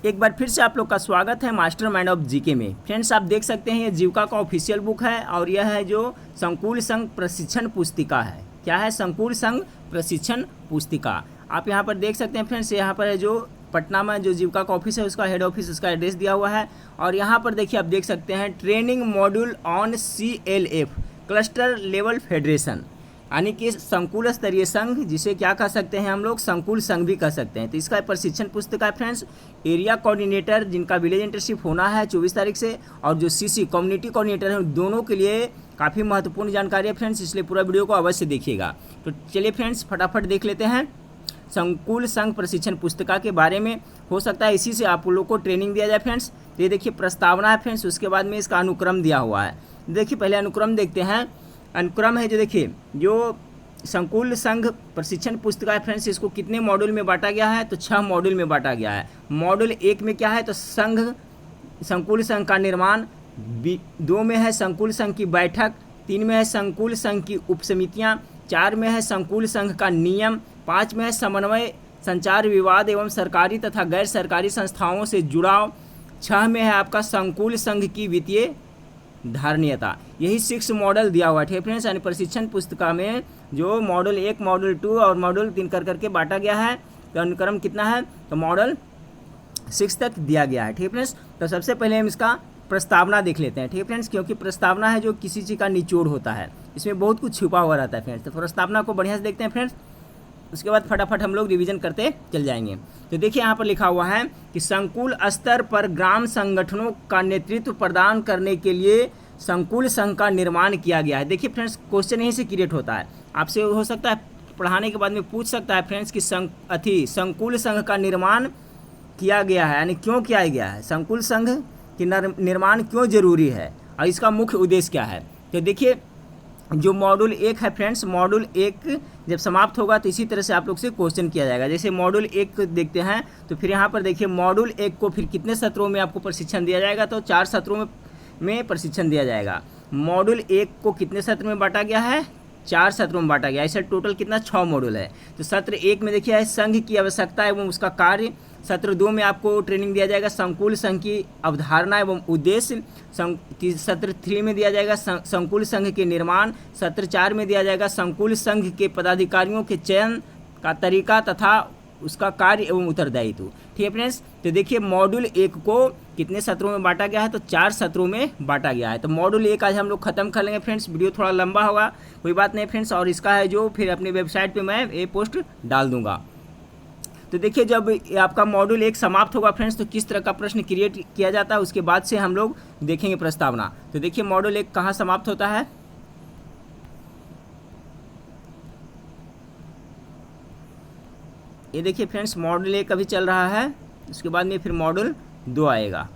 एक बार फिर से आप लोग का स्वागत है मास्टरमाइंड ऑफ जीके में। फ्रेंड्स, आप देख सकते हैं ये जीविका का ऑफिशियल बुक है और यह है जो संकुल संघ प्रशिक्षण पुस्तिका है। क्या है? संकुल संघ प्रशिक्षण पुस्तिका। आप यहाँ पर देख सकते हैं फ्रेंड्स, यहाँ पर है जो पटना में जो जीविका का ऑफिस है उसका हेड ऑफिस, उसका एड्रेस दिया हुआ है। और यहाँ पर देखिए, आप देख सकते हैं training module on CLF cluster level federation, यानी कि संकुल स्तरीय संघ, जिसे क्या कह सकते हैं हम लोग, संकुल संघ भी कह सकते हैं। तो इसका प्रशिक्षण पुस्तिका है फ्रेंड्स। एरिया कोऑर्डिनेटर जिनका विलेज इंटर्नशिप होना है 24 तारीख से, और जो CC कम्युनिटी कोऑर्डिनेटर हैं, दोनों के लिए काफ़ी महत्वपूर्ण जानकारी है फ्रेंड्स, इसलिए पूरा वीडियो को अवश्य देखिएगा। तो चलिए फ्रेंड्स, फटाफट देख लेते हैं संकुल संघ प्रशिक्षण पुस्तिका के बारे में। हो सकता है इसी से आप लोग को ट्रेनिंग दिया जाए फ्रेंड्स। तो ये देखिए प्रस्तावना है फ्रेंड्स, उसके बाद में इसका अनुक्रम दिया हुआ है। देखिए पहले अनुक्रम देखते हैं। अनुक्रम है जो देखिए, जो संकुल संघ प्रशिक्षण पुस्तिका है फ्रेंड्स, इसको कितने मॉड्यूल में बांटा गया है? तो 6 मॉड्यूल में बांटा गया है। मॉड्यूल 1 में क्या है? तो संकुल संघ का निर्माण, 2 में है संकुल संघ की बैठक, 3 में है संकुल संघ की उपसमितियाँ, 4 में है संकुल संघ का नियम, 5 में है समन्वय, संचार, विवाद एवं सरकारी तथा गैर सरकारी संस्थाओं से जुड़ाव, 6 में है आपका संकुल संघ की वित्तीय धारणीयता। यही 6 मॉडल दिया हुआ है फ्रेंड्स, यानी प्रशिक्षण पुस्तिका में जो मॉडल 1, मॉडल 2 और मॉडल 3 करके बांटा गया है। तो अनुक्रम कितना है? तो मॉडल 6 तक दिया गया है। ठीक फ्रेंड्स, तो सबसे पहले हम इसका प्रस्तावना देख लेते हैं। ठीक फ्रेंड्स, क्योंकि प्रस्तावना है जो किसी चीज़ का निचोड़ होता है, इसमें बहुत कुछ छुपा हुआ रहता है फ्रेंड्स। तो प्रस्तावना को बढ़िया से देखते हैं फ्रेंड्स, उसके बाद फटाफट हम लोग रिवीजन करते चल जाएंगे। तो देखिए यहाँ पर लिखा हुआ है कि संकुल स्तर पर ग्राम संगठनों का नेतृत्व प्रदान करने के लिए संकुल संघ का निर्माण किया गया है। देखिए फ्रेंड्स, क्वेश्चन यहीं से क्रिएट होता है, आपसे हो सकता है पढ़ाने के बाद में पूछ सकता है फ्रेंड्स कि संकुल संघ का निर्माण किया गया है, यानी क्यों किया गया है, संकुल संघ की निर्माण क्यों जरूरी है और इसका मुख्य उद्देश्य क्या है। तो देखिए जो मॉड्यूल 1 है फ्रेंड्स, मॉड्यूल 1 जब समाप्त होगा तो इसी तरह से आप लोग से क्वेश्चन किया जाएगा। जैसे मॉड्यूल 1 देखते हैं, तो फिर यहाँ पर देखिए मॉड्यूल 1 को फिर कितने सत्रों में आपको प्रशिक्षण दिया जाएगा? तो 4 सत्रों में प्रशिक्षण दिया जाएगा। मॉड्यूल 1 को कितने सत्र में बांटा गया है? 4 सत्रों में बांटा गया है। ऐसे टोटल कितना? 6 मॉड्यूल है। तो सत्र 1 में देखिए है संघ की आवश्यकता एवं उसका कार्य। सत्र 2 में आपको ट्रेनिंग दिया जाएगा संकुल संघ की अवधारणा एवं उद्देश्य। सत्र 3 में दिया जाएगा संकुल संघ के निर्माण। सत्र 4 में दिया जाएगा संकुल संघ के पदाधिकारियों के चयन का तरीका तथा उसका कार्य एवं उत्तरदायित्व। ठीक है फ्रेंड्स, तो देखिए मॉड्यूल 1 को कितने सत्रों में बांटा गया है? तो 4 सत्रों में बांटा गया है। तो मॉड्यूल 1 आज हम लोग खत्म कर लेंगे फ्रेंड्स, वीडियो थोड़ा लंबा होगा, कोई बात नहीं फ्रेंड्स। और इसका है जो फिर अपनी वेबसाइट पे मैं ये पोस्ट डाल दूंगा। तो देखिए जब आपका मॉड्यूल 1 समाप्त होगा फ्रेंड्स, तो किस तरह का प्रश्न क्रिएट किया जाता है उसके बाद से हम लोग देखेंगे प्रस्तावना। तो देखिए मॉड्यूल 1 कहाँ समाप्त होता है? ये देखिए फ्रेंड्स, मॉड्यूल 1 अभी चल रहा है, उसके बाद में फिर मॉड्यूल 2 आएगा।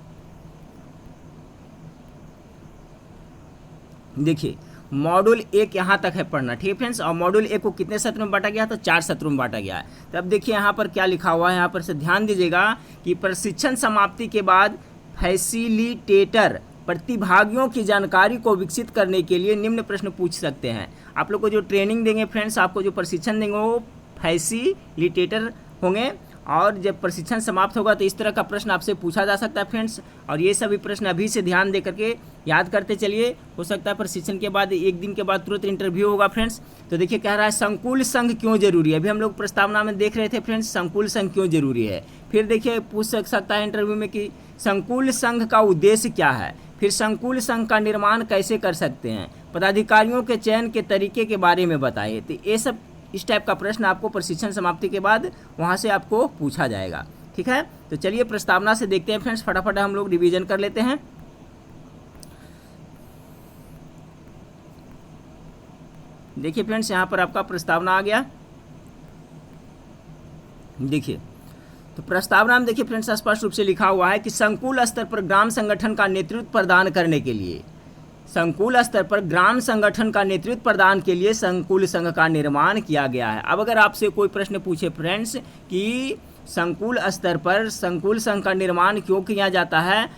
देखिए मॉड्यूल 1 यहाँ तक है पढ़ना। ठीक है फ्रेंड्स, और मॉड्यूल 1 को कितने सत्र में बांटा गया? तो 4 सत्रों में बांटा गया है। तो अब देखिए यहाँ पर क्या लिखा हुआ है, यहाँ पर से ध्यान दीजिएगा कि प्रशिक्षण समाप्ति के बाद फैसिलिटेटर प्रतिभागियों की जानकारी को विकसित करने के लिए निम्न प्रश्न पूछ सकते हैं। आप लोग को जो ट्रेनिंग देंगे फ्रेंड्स, आपको जो प्रशिक्षण देंगे वो फैसिलिटेटर होंगे, और जब प्रशिक्षण समाप्त होगा तो इस तरह का प्रश्न आपसे पूछा जा सकता है फ्रेंड्स। और ये सभी प्रश्न अभी से ध्यान दे करके याद करते चलिए, हो सकता है प्रशिक्षण के बाद 1 दिन के बाद तुरंत इंटरव्यू होगा फ्रेंड्स। तो देखिए कह रहा है संकुल संघ क्यों जरूरी है। अभी हम लोग प्रस्तावना में देख रहे थे फ्रेंड्स संकुल संघ क्यों जरूरी है। फिर देखिए पूछ सकता है इंटरव्यू में कि संकुल संघ का उद्देश्य क्या है, फिर संकुल संघ का निर्माण कैसे कर सकते हैं, पदाधिकारियों के चयन के तरीके के बारे में बताइए। तो ये सब इस टाइप का प्रश्न आपको प्रशिक्षण समाप्ति के बाद वहाँ से आपको पूछा जाएगा। ठीक है, तो चलिए प्रस्तावना से देखते हैं फ्रेंड्स, फटाफट हम लोग रिवीजन कर लेते हैं। देखिए फ्रेंड्स, यहाँ पर आपका प्रस्तावना आ गया। देखिए तो प्रस्तावना में देखिए फ्रेंड्स स्पष्ट रूप से लिखा हुआ है कि संकुल स्तर पर ग्राम संगठन का नेतृत्व प्रदान करने के लिए, संकुल स्तर पर ग्राम संगठन का नेतृत्व प्रदान के लिए संकुल संघ का निर्माण किया गया है। अब अगर आपसे कोई प्रश्न पूछे फ्रेंड्स कि संकुल स्तर पर संकुल संघ का निर्माण क्यों किया जाता है?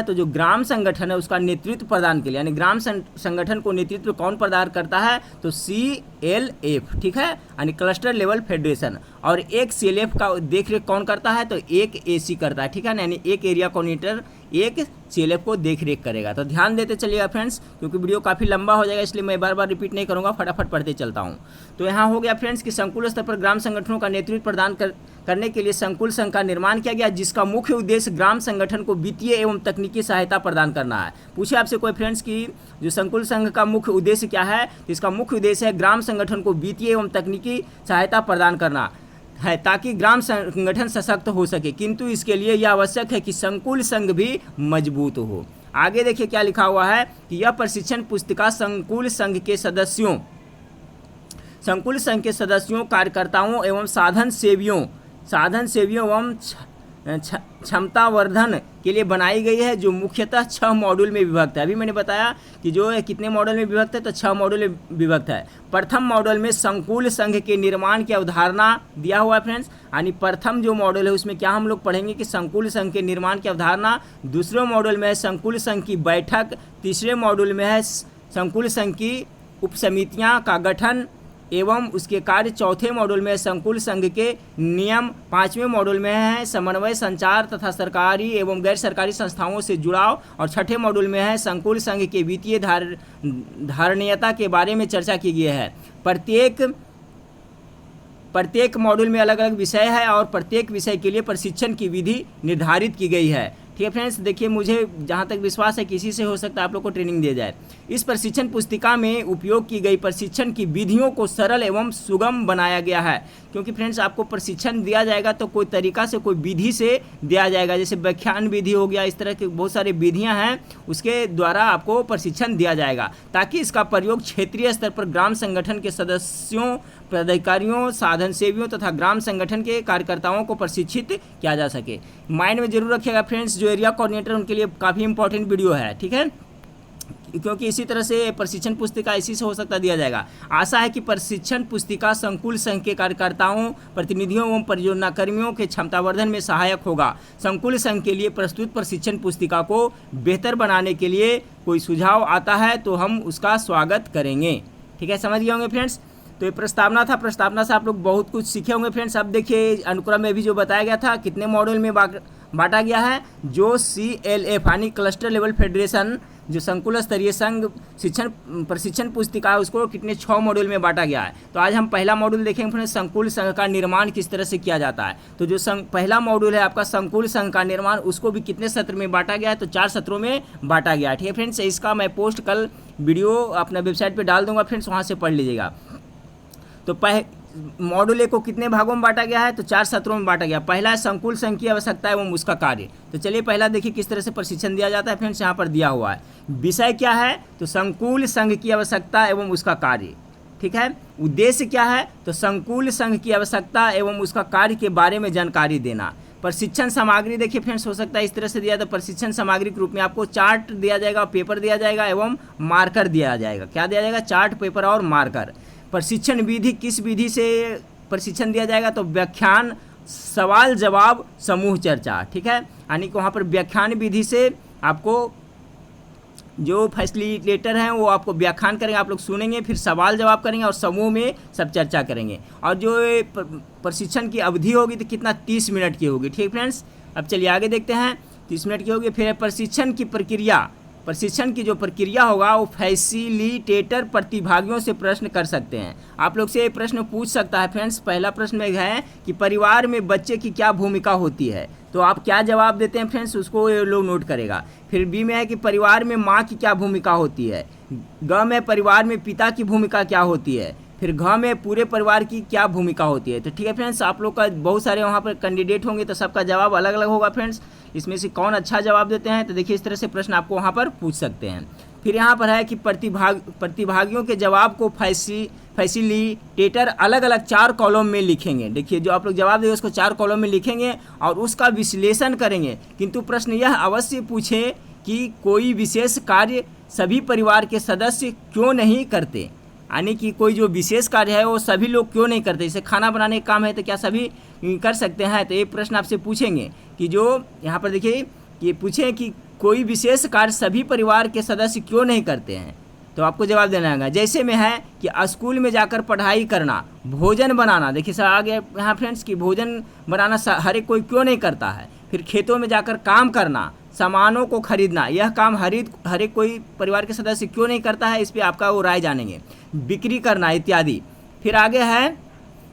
तो जो ग्राम संगठन है उसका नेतृत्व प्रदान के लिए, यानी ग्राम संगठन को नेतृत्व कौन प्रदान करता है? तो CLF, ठीक है, यानी क्लस्टर लेवल फेडरेशन। और एक CLF का देखरेख कौन करता है? तो एक AC करता है, ठीक है, यानी एक एरिया कोऑर्डिनेटर एक CLF को देख रेख करेगा। तो ध्यान देते चलिएगा फ्रेंड्स, क्योंकि वीडियो काफ़ी लंबा हो जाएगा, इसलिए मैं बार बार रिपीट नहीं करूँगा, फटाफट पढ़ते चलता हूँ। तो यहाँ हो गया फ्रेंड्स कि संकुल स्तर पर ग्राम संगठनों का नेतृत्व प्रदान करने के लिए संकुल संघ का निर्माण किया गया, जिसका मुख्य उद्देश्य ग्राम संगठन को वित्तीय एवं तकनीकी सहायता प्रदान करना है। पूछे आपसे कोई फ्रेंड्स कि जो संकुल संघ का मुख्य उद्देश्य क्या है? तो इसका मुख्य उद्देश्य है ग्राम संगठन को वित्तीय एवं तकनीकी सहायता प्रदान करना है, ताकि ग्राम संगठन सशक्त हो सके, किंतु इसके लिए यह आवश्यक है कि संकुल संघ भी मजबूत हो। आगे देखिए क्या लिखा हुआ है कि यह प्रशिक्षण पुस्तिका संकुल संघ के सदस्यों, कार्यकर्ताओं एवं साधन सेवियों एवं क्षमतावर्धन के लिए बनाई गई है, जो मुख्यतः 6 मॉड्यूल में विभक्त है। अभी मैंने बताया कि जो है कितने मॉडल में विभक्त है, तो 6 मॉड्यूल में विभक्त है। प्रथम मॉडल में संकुल संघ के निर्माण की अवधारणा दिया हुआ है फ्रेंड्स, यानी प्रथम जो मॉडल है उसमें क्या हम लोग पढ़ेंगे कि संकुल संघ के निर्माण की अवधारणा। दूसरे मॉडल में है संकुल संघ की बैठक। तीसरे मॉडल में है संकुल संघ की उपसमितियाँ का गठन एवं उसके कार्य। चौथे मॉड्यूल में संकुल संघ के नियम। 5वें मॉड्यूल में है समन्वय, संचार तथा सरकारी एवं गैर सरकारी संस्थाओं से जुड़ाव। और 6ठे मॉड्यूल में है संकुल संघ के वित्तीय धारणीयता के बारे में चर्चा की गई है। प्रत्येक मॉड्यूल में अलग अलग विषय है और प्रत्येक विषय के लिए प्रशिक्षण की विधि निर्धारित की गई है। ठीक है फ्रेंड्स, देखिए मुझे जहाँ तक विश्वास है किसी से हो सकता है आप लोग को ट्रेनिंग दिया जाए। इस प्रशिक्षण पुस्तिका में उपयोग की गई प्रशिक्षण की विधियों को सरल एवं सुगम बनाया गया है, क्योंकि फ्रेंड्स आपको प्रशिक्षण दिया जाएगा तो कोई तरीका से, कोई विधि से दिया जाएगा, जैसे व्याख्यान विधि हो गया, इस तरह की बहुत सारी विधियां हैं, उसके द्वारा आपको प्रशिक्षण दिया जाएगा, ताकि इसका प्रयोग क्षेत्रीय स्तर पर ग्राम संगठन के सदस्यों, पदाधिकारियों, साधन सेवियों तथा ग्राम संगठन के कार्यकर्ताओं को प्रशिक्षित किया जा सके। माइंड में जरूर रखिएगा फ्रेंड्स, जो एरिया कोऑर्डिनेटर उनके लिए काफ़ी इंपॉर्टेंट वीडियो है, ठीक है, क्योंकि इसी तरह से प्रशिक्षण पुस्तिका इसी से हो सकता दिया जाएगा। आशा है कि प्रशिक्षण पुस्तिका संकुल संघ के कार्यकर्ताओं, प्रतिनिधियों एवं परियोजना कर्मियों के क्षमतावर्धन में सहायक होगा। संकुल संघ के लिए प्रस्तुत प्रशिक्षण पुस्तिका को बेहतर बनाने के लिए कोई सुझाव आता है तो हम उसका स्वागत करेंगे। ठीक है, समझ गए होंगे फ्रेंड्स। तो ये प्रस्तावना था, प्रस्तावना से आप लोग बहुत कुछ सीखे होंगे फ्रेंड्स। अब देखिए अनुक्रम में भी जो बताया गया था कितने मॉड्यूल में बांटा गया है। जो CLF यानी क्लस्टर लेवल फेडरेशन, जो संकुल स्तरीय संघ प्रशिक्षण पुस्तिका है, उसको कितने 6 मॉड्यूल में बांटा गया है। तो आज हम पहला मॉड्यूल देखेंगे फ्रेंड्स, संकुल संघ का निर्माण किस तरह से किया जाता है। तो जो पहला मॉड्यूल है आपका संकुल संघ का निर्माण, उसको भी कितने सत्र में बांटा गया है, तो 4 सत्रों में बांटा गया है। ठीक है फ्रेंड्स, इसका मैं पोस्ट कल वीडियो अपना वेबसाइट पर डाल दूंगा फ्रेंड्स, वहाँ से पढ़ लीजिएगा। तो मॉड्यूल 1 को कितने भागों में बांटा गया है, तो 4 सत्रों में बांटा गया। पहला है संकुल संघ की आवश्यकता एवं उसका कार्य। तो चलिए पहला देखिए किस तरह से प्रशिक्षण दिया जाता है फ्रेंड्स, यहाँ पर दिया हुआ है। विषय क्या है, तो संकुल संघ की आवश्यकता एवं उसका कार्य। ठीक है, उद्देश्य क्या है, तो संकुल संघ की आवश्यकता एवं उसका कार्य के बारे में जानकारी देना। प्रशिक्षण सामग्री देखिए फ्रेंड्स, हो सकता है इस तरह से दिया, तो प्रशिक्षण सामग्री के रूप में आपको चार्ट दिया जाएगा, पेपर दिया जाएगा एवं मार्कर दिया जाएगा। क्या दिया जाएगा, चार्ट, पेपर और मार्कर। प्रशिक्षण विधि, किस विधि से प्रशिक्षण दिया जाएगा, तो व्याख्यान, सवाल जवाब, समूह चर्चा। ठीक है, यानी कि वहाँ पर व्याख्यान विधि से आपको जो फैसिलिटेटर हैं वो आपको व्याख्यान करेंगे, आप लोग सुनेंगे, फिर सवाल जवाब करेंगे और समूह में सब चर्चा करेंगे। और जो प्रशिक्षण की अवधि होगी तो कितना, 30 मिनट की होगी। ठीक फ्रेंड्स, अब चलिए आगे देखते हैं। 30 मिनट की होगी। फिर प्रशिक्षण की प्रक्रिया, प्रशिक्षण की जो प्रक्रिया होगा वो फैसिलिटेटर प्रतिभागियों से प्रश्न कर सकते हैं। आप लोग से ये प्रश्न पूछ सकता है फ्रेंड्स। पहला प्रश्न में है कि परिवार में बच्चे की क्या भूमिका होती है, तो आप क्या जवाब देते हैं फ्रेंड्स, उसको ये लोग नोट करेगा। फिर बी में है कि परिवार में माँ की क्या भूमिका होती है। ग में परिवार में पिता की भूमिका क्या होती है। फिर घ में पूरे परिवार की क्या भूमिका होती है। तो ठीक है फ्रेंड्स, आप लोग का बहुत सारे वहाँ पर कैंडिडेट होंगे तो सबका जवाब अलग अलग होगा फ्रेंड्स। इसमें से कौन अच्छा जवाब देते हैं, तो देखिए इस तरह से प्रश्न आपको वहाँ पर पूछ सकते हैं। फिर यहाँ पर है कि प्रतिभागियों के जवाब को फैसिलिटेटर अलग अलग 4 कॉलम में लिखेंगे। देखिए जो आप लोग जवाब देंगे उसको 4 कॉलम में लिखेंगे और उसका विश्लेषण करेंगे। किंतु प्रश्न यह अवश्य पूछे कि कोई विशेष कार्य सभी परिवार के सदस्य क्यों नहीं करते, यानी कि कोई जो विशेष कार्य है वो सभी लोग क्यों नहीं करते। जैसे खाना बनाने का काम है तो क्या सभी कर सकते हैं। तो एक प्रश्न आपसे पूछेंगे कि जो यहाँ पर देखिए ये पूछे कि कोई विशेष कार्य सभी परिवार के सदस्य क्यों नहीं करते हैं, तो आपको जवाब देना होगा। जैसे में है कि स्कूल में जाकर पढ़ाई करना, भोजन बनाना, देखिए सर आगे यहाँ फ्रेंड्स कि भोजन बनाना हर एक कोई क्यों नहीं करता है। फिर खेतों में जाकर काम करना, सामानों को खरीदना, यह काम हर एक कोई परिवार के सदस्य क्यों नहीं करता है, इस पर आपका वो राय जानेंगे। बिक्री करना इत्यादि। फिर आगे है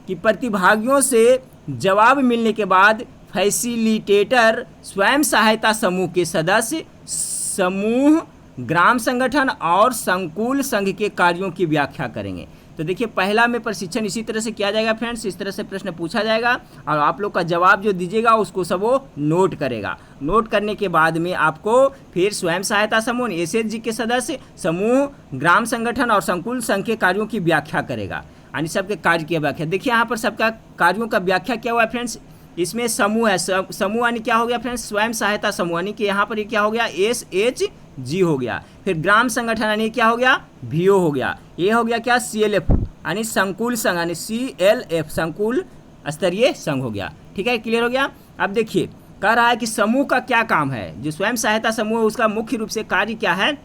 कि प्रतिभागियों से जवाब मिलने के बाद फैसिलिटेटर स्वयं सहायता समूह के सदस्य समूह, ग्राम संगठन और संकुल संघ के कार्यों की व्याख्या करेंगे। तो देखिए पहला में प्रशिक्षण इसी तरह से किया जाएगा फ्रेंड्स, इस तरह से प्रश्न पूछा जाएगा और आप लोग का जवाब जो दीजिएगा उसको सब वो नोट करेगा। नोट करने के बाद में आपको फिर स्वयं सहायता समूह, एसएचजी के सदस्य समूह, ग्राम संगठन और संकुल संघ के कार्यों की व्याख्या करेगा, यानी सबके कार्य की व्याख्या। देखिए यहाँ पर सबका कार्यों का व्याख्या क्या हुआ है फ्रेंड्स, इसमें समूह है, समूह यानी क्या हो गया फ्रेंड्स, स्वयं सहायता समूह, यानी कि यहाँ पर ये क्या हो गया, SHG हो गया। फिर ग्राम संगठन यानी क्या हो गया, VO हो गया। ये हो गया क्या, CLF यानी संकुल संघ, यानी CLF संकुल स्तरीय संघ हो गया। ठीक है, क्लियर हो गया। अब देखिए कह रहा है कि समूह का क्या काम है, जो स्वयं सहायता समूह है उसका मुख्य रूप से कार्य क्या है,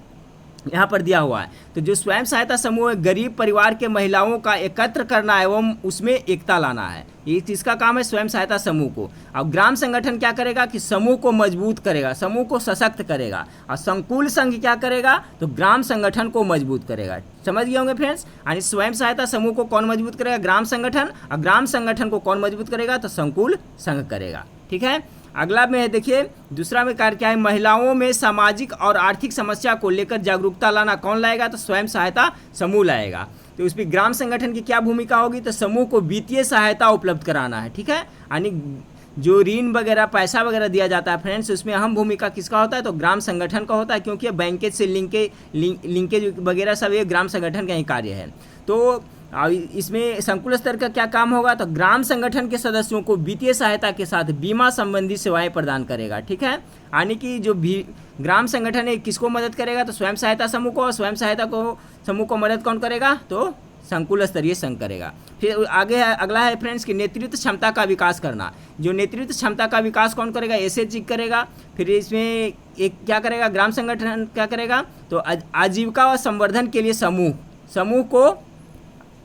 यहाँ पर दिया हुआ है। तो जो स्वयं सहायता समूह है, गरीब परिवार के महिलाओं का एकत्र करना एवं उसमें एकता लाना है, ये किसका काम है, स्वयं सहायता समूह को। अब ग्राम संगठन क्या करेगा कि समूह को मजबूत करेगा, समूह को सशक्त करेगा। और संकुल संघ क्या करेगा, तो ग्राम संगठन को मजबूत करेगा। समझ गए होंगे फ्रेंड्स, यानी स्वयं सहायता समूह को कौन मजबूत करेगा, ग्राम संगठन, और ग्राम संगठन को कौन मजबूत करेगा, तो संकुल संघ करेगा। ठीक है, अगला में देखिए दूसरा में कार्य क्या है, महिलाओं में सामाजिक और आर्थिक समस्या को लेकर जागरूकता लाना कौन लाएगा, तो स्वयं सहायता समूह लाएगा। तो उसमें ग्राम संगठन की क्या भूमिका होगी, तो समूह को वित्तीय सहायता उपलब्ध कराना है। ठीक है, यानी जो ऋण वगैरह पैसा वगैरह दिया जाता है फ्रेंड्स, उसमें अहम भूमिका किसका होता है, तो ग्राम संगठन का होता है, क्योंकि बैंकेज से लिंकेज वगैरह सब ये ग्राम संगठन का ही कार्य है। तो इसमें संकुल स्तर का क्या काम होगा, तो ग्राम संगठन के सदस्यों को वित्तीय सहायता के साथ बीमा संबंधी सेवाएं प्रदान करेगा। ठीक है, यानी कि जो भी ग्राम संगठन है किसको मदद करेगा, तो स्वयं सहायता समूह को, और स्वयं सहायता समूह को मदद कौन करेगा, तो संकुल स्तरीय संघ करेगा। फिर आगे है, अगला है फ्रेंड्स कि नेतृत्व क्षमता का विकास करना। जो नेतृत्व क्षमता का विकास कौन करेगा, SHG करेगा। फिर इसमें एक क्या करेगा, ग्राम संगठन क्या करेगा, तो आजीविका और संवर्धन के लिए समूह को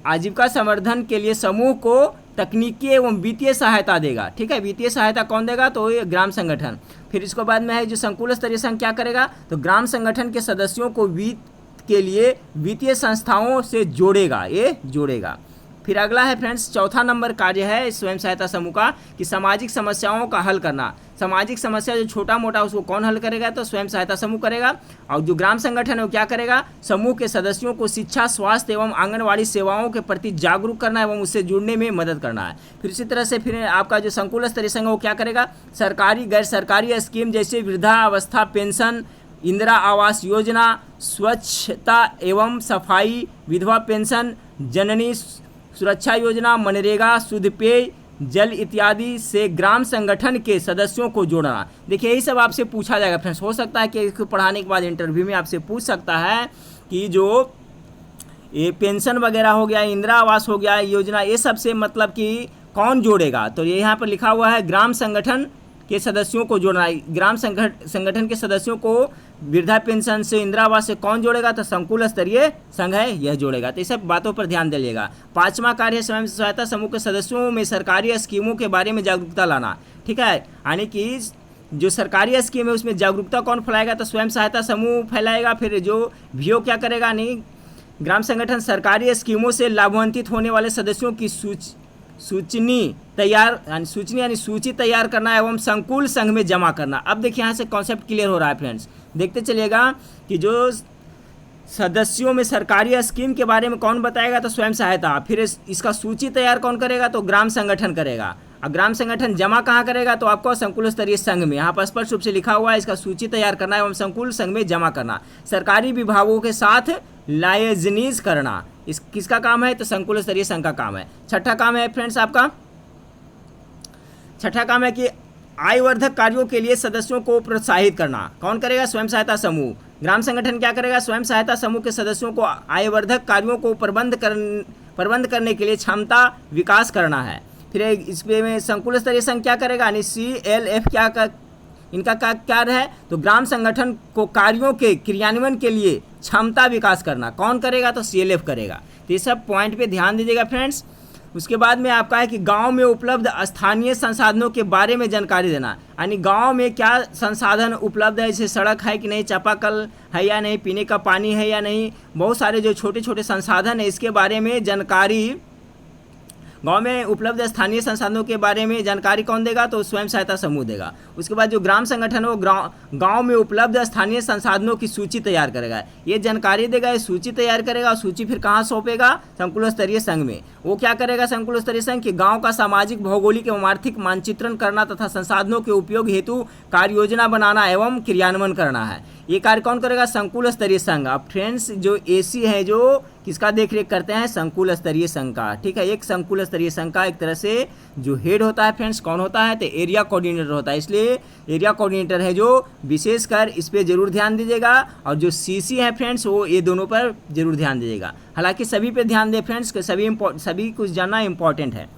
आजीविका संवर्धन के लिए समूह को तकनीकी एवं वित्तीय सहायता देगा। ठीक है, वित्तीय सहायता कौन देगा, तो ये ग्राम संगठन। फिर इसके बाद में है जो संकुल स्तरीय संघ क्या करेगा, तो ग्राम संगठन के सदस्यों को वित्त के लिए वित्तीय संस्थाओं से जोड़ेगा। फिर अगला है फ्रेंड्स चौथा नंबर कार्य है स्वयं सहायता समूह का कि सामाजिक समस्याओं का हल करना। सामाजिक समस्या जो छोटा मोटा उसको कौन हल करेगा, तो स्वयं सहायता समूह करेगा। और जो ग्राम संगठन है वो क्या करेगा, समूह के सदस्यों को शिक्षा, स्वास्थ्य एवं आंगनवाड़ी सेवाओं के प्रति जागरूक करना एवं उससे जुड़ने में मदद करना है। फिर इसी तरह से फिर आपका जो संकुल स्तरीय संघ है वो क्या करेगा, सरकारी गैर सरकारी स्कीम जैसे वृद्धावस्था पेंशन, इंदिरा आवास योजना, स्वच्छता एवं सफाई, विधवा पेंशन, जननी सुरक्षा योजना, मनरेगा, शुद्ध पेय जल इत्यादि से ग्राम संगठन के सदस्यों को जोड़ना। देखिए यही सब आपसे पूछा जाएगा फ्रेंड्स। हो सकता है कि इसको पढ़ाने के बाद इंटरव्यू में आपसे पूछ सकता है कि जो ये पेंशन वगैरह हो गया, इंदिरा आवास हो गया योजना, ये सब से मतलब कि कौन जोड़ेगा, तो ये यहाँ पर लिखा हुआ है ग्राम संगठन के सदस्यों को जोड़ना है। ग्राम संगठन के सदस्यों को वृद्धा पेंशन से, इंदिरा आवास से कौन जोड़ेगा, तो संकुल स्तरीय संघ है यह जोड़ेगा। तो इस सब बातों पर ध्यान दीजिएगा। पांचवा कार्य है स्वयं सहायता समूह के सदस्यों में सरकारी स्कीमों के बारे में जागरूकता लाना। ठीक है, यानी कि जो सरकारी स्कीम है उसमें जागरूकता कौन फैलाएगा, तो स्वयं सहायता समूह फैलाएगा। फिर जो VO क्या करेगा, नहीं ग्राम संगठन सरकारी स्कीमों से लाभान्वित होने वाले सदस्यों की सूची तैयार करना एवं संकुल संघ में जमा करना। अब देखिए यहाँ से कॉन्सेप्ट क्लियर हो रहा है फ्रेंड्स, देखते चलिएगा कि जो सदस्यों में सरकारी स्कीम के बारे में कौन बताएगा, तो स्वयं सहायता। फिर इसका सूची तैयार कौन करेगा, तो ग्राम संगठन करेगा। अब ग्राम संगठन जमा कहाँ करेगा, तो आपको संकुल स्तरीय संघ में। यहाँ पर स्पष्ट रूप से लिखा हुआ है इसका सूची तैयार करना एवं संकुल संघ में जमा करना। सरकारी विभागों के साथ लाइजनीज करना इस किसका काम है, तो संकुल स्तरीय संघ का काम है। छठा काम है फ्रेंड्स आपका, छठा काम है कि आयवर्धक कार्यों के लिए सदस्यों को प्रोत्साहित करना। कौन करेगा, स्वयं सहायता समूह। ग्राम संगठन क्या करेगा, स्वयं सहायता समूह के सदस्यों को आयवर्धक कार्यों को प्रबंध करने के लिए क्षमता विकास करना है। फिर इस पे में संकुल स्तरीय संघ क्या करेगा, यानी CLF इनका क्या है, तो ग्राम संगठन को कार्यों के क्रियान्वयन के लिए क्षमता विकास करना। कौन करेगा, तो CLF करेगा। तो ये सब पॉइंट पे ध्यान दीजिएगा फ्रेंड्स। उसके बाद में आपका है कि गांव में उपलब्ध स्थानीय संसाधनों के बारे में जानकारी देना, यानी गांव में क्या संसाधन उपलब्ध है, जैसे सड़क है कि नहीं, चापाकल है या नहीं, पीने का पानी है या नहीं, बहुत सारे जो छोटे छोटे संसाधन है इसके बारे में जानकारी गांव में उपलब्ध स्थानीय संसाधनों के बारे में जानकारी कौन देगा, तो स्वयं सहायता समूह देगा। उसके बाद जो ग्राम संगठन है वो गांव में उपलब्ध स्थानीय संसाधनों की सूची तैयार करेगा, ये जानकारी देगा, ये सूची तैयार करेगा, और सूची फिर कहाँ सौंपेगा, संकुल स्तरीय संघ में। वो क्या करेगा संकुल स्तरीय संघ कि गांव का सामाजिक भौगोलिक एवं आर्थिक मानचित्रण करना तथा संसाधनों के उपयोग हेतु कार्य योजना बनाना एवं क्रियान्वयन करना है। ये कार्य कौन करेगा, संकुल स्तरीय संघ। अब फ्रेंड्स जो AC है जो किसका देखरेख करते हैं, संकुल स्तरीय संघ का, ठीक है। एक संकुल स्तरीय संघ का एक तरह से जो हेड होता है फ्रेंड्स कौन होता है, तो एरिया कोऑर्डिनेटर होता है, इसलिए एरिया कोऑर्डिनेटर है जो विशेषकर इस पे जरूर ध्यान दीजिएगा। और जो CC है फ्रेंड्स वो ये दोनों पर जरूर ध्यान दीजिएगा, हालांकि सभी पे ध्यान दें फ्रेंड्स, सभी कुछ जानना इंपॉर्टेंट है।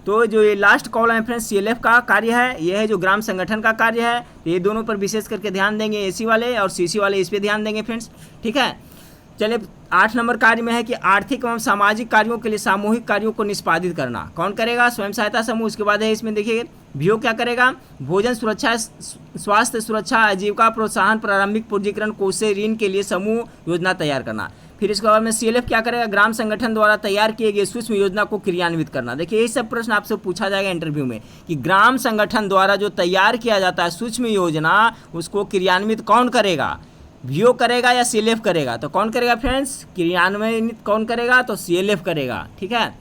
तो जो ये लास्ट कॉलम है फ्रेंड्स CLF का कार्य है, ये है जो ग्राम संगठन का कार्य है, तो ये दोनों पर विशेष करके ध्यान देंगे, AC वाले और CC वाले इस पे ध्यान देंगे फ्रेंड्स, ठीक है। चलिए 8 नंबर कार्य में है कि आर्थिक एवं सामाजिक कार्यों के लिए सामूहिक कार्यों को निष्पादित करना। कौन करेगा, स्वयं सहायता समूह। उसके बाद है इसमें देखिए VO क्या करेगा, भोजन सुरक्षा, स्वास्थ्य सुरक्षा, आजीविका प्रोत्साहन, प्रारंभिक पूंजीकरण कोष से ऋण के लिए समूह योजना तैयार करना। फिर इसके बाद में CLF क्या करेगा, ग्राम संगठन द्वारा तैयार किए गए सूक्ष्म योजना को क्रियान्वित करना। देखिए यही सब प्रश्न आपसे पूछा जाएगा इंटरव्यू में कि ग्राम संगठन द्वारा जो तैयार किया जाता है सूक्ष्म योजना, उसको क्रियान्वित कौन करेगा, VO करेगा या CLF करेगा, तो कौन करेगा फ्रेंड्स, क्रियान्वित कौन करेगा, तो CLF करेगा, ठीक है।